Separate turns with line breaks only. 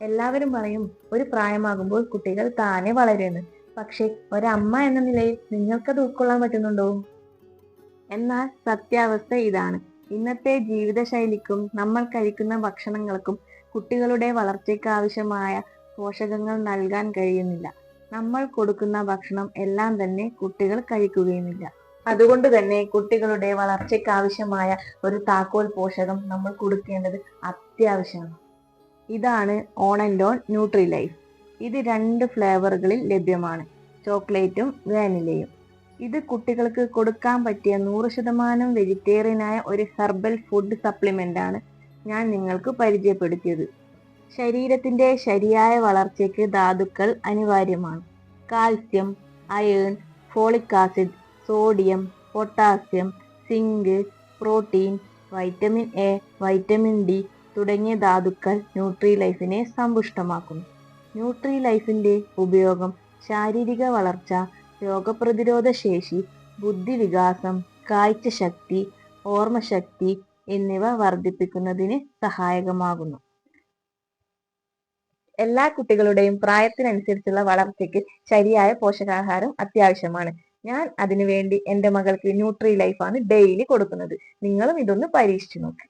എല്ലാവരും പറയും ഒരു പ്രായമാകുമ്പോൾ കുട്ടികൾ താനെ വളരുമെന്ന്. പക്ഷെ ഒരമ്മ എന്ന നിലയിൽ നിങ്ങൾക്കത് ഉൾക്കൊള്ളാൻ പറ്റുന്നുണ്ടോ? എന്നാൽ സത്യാവസ്ഥ ഇതാണ്. ഇന്നത്തെ ജീവിതശൈലിക്കും നമ്മൾ കഴിക്കുന്ന ഭക്ഷണങ്ങൾക്കും കുട്ടികളുടെ വളർച്ചയ്ക്ക് ആവശ്യമായ പോഷകങ്ങൾ നൽകാൻ കഴിയുന്നില്ല. നമ്മൾ കൊടുക്കുന്ന ഭക്ഷണം എല്ലാം തന്നെ കുട്ടികൾ കഴിക്കുകയുമില്ല. അതുകൊണ്ട് തന്നെ കുട്ടികളുടെ വളർച്ചയ്ക്ക് ആവശ്യമായ ഒരു താക്കോൽ പോഷകം നമ്മൾ കൊടുക്കേണ്ടത് അത്യാവശ്യമാണ്. ഇതാണ് ഓൺ ആൻഡ് ഓൺ ന്യൂട്രിലൈഫ്. ഇത് 2 ഫ്ലേവറുകളിൽ ലഭ്യമാണ്, ചോക്ലേറ്റും വാനിലയും. ഇത് കുട്ടികൾക്ക് കൊടുക്കാൻ പറ്റിയ 100% വെജിറ്റേറിയനായ ഒരു ഹെർബൽ ഫുഡ് സപ്ലിമെന്റ് ആണ് ഞാൻ നിങ്ങൾക്ക് പരിചയപ്പെടുത്തിയത്. ശരീരത്തിന്റെ ശരിയായ വളർച്ചയ്ക്ക് ധാതുക്കൾ അനിവാര്യമാണ്. Calcium, iron, folic acid, sodium, potassium, zinc, protein, vitamin A, vitamin D തുടങ്ങിയ ധാതുക്കൾ ന്യൂട്രിലൈഫിനെ സമ്പുഷ്ടമാക്കുന്നു. ന്യൂട്രിലൈഫിന്റെ ഉപയോഗം ശാരീരിക വളർച്ച, രോഗപ്രതിരോധ ശേഷി, ബുദ്ധിവികാസം, കാഴ്ചശക്തി, ഓർമ്മശക്തി എന്നിവ വർദ്ധിപ്പിക്കുന്നതിന് സഹായകമാകുന്നു. എല്ലാ കുട്ടികളുടെയും പ്രായത്തിനനുസരിച്ചുള്ള വളർച്ചയ്ക്ക് ശരിയായ പോഷകാഹാരം അത്യാവശ്യമാണ്. ഞാൻ അതിനു വേണ്ടി എൻ്റെ മകൾക്ക് ന്യൂട്രിലൈഫ് ആണ് ഡെയിലി കൊടുക്കുന്നത്. നിങ്ങളും ഇതൊന്ന് പരീക്ഷിച്ചു നോക്ക്.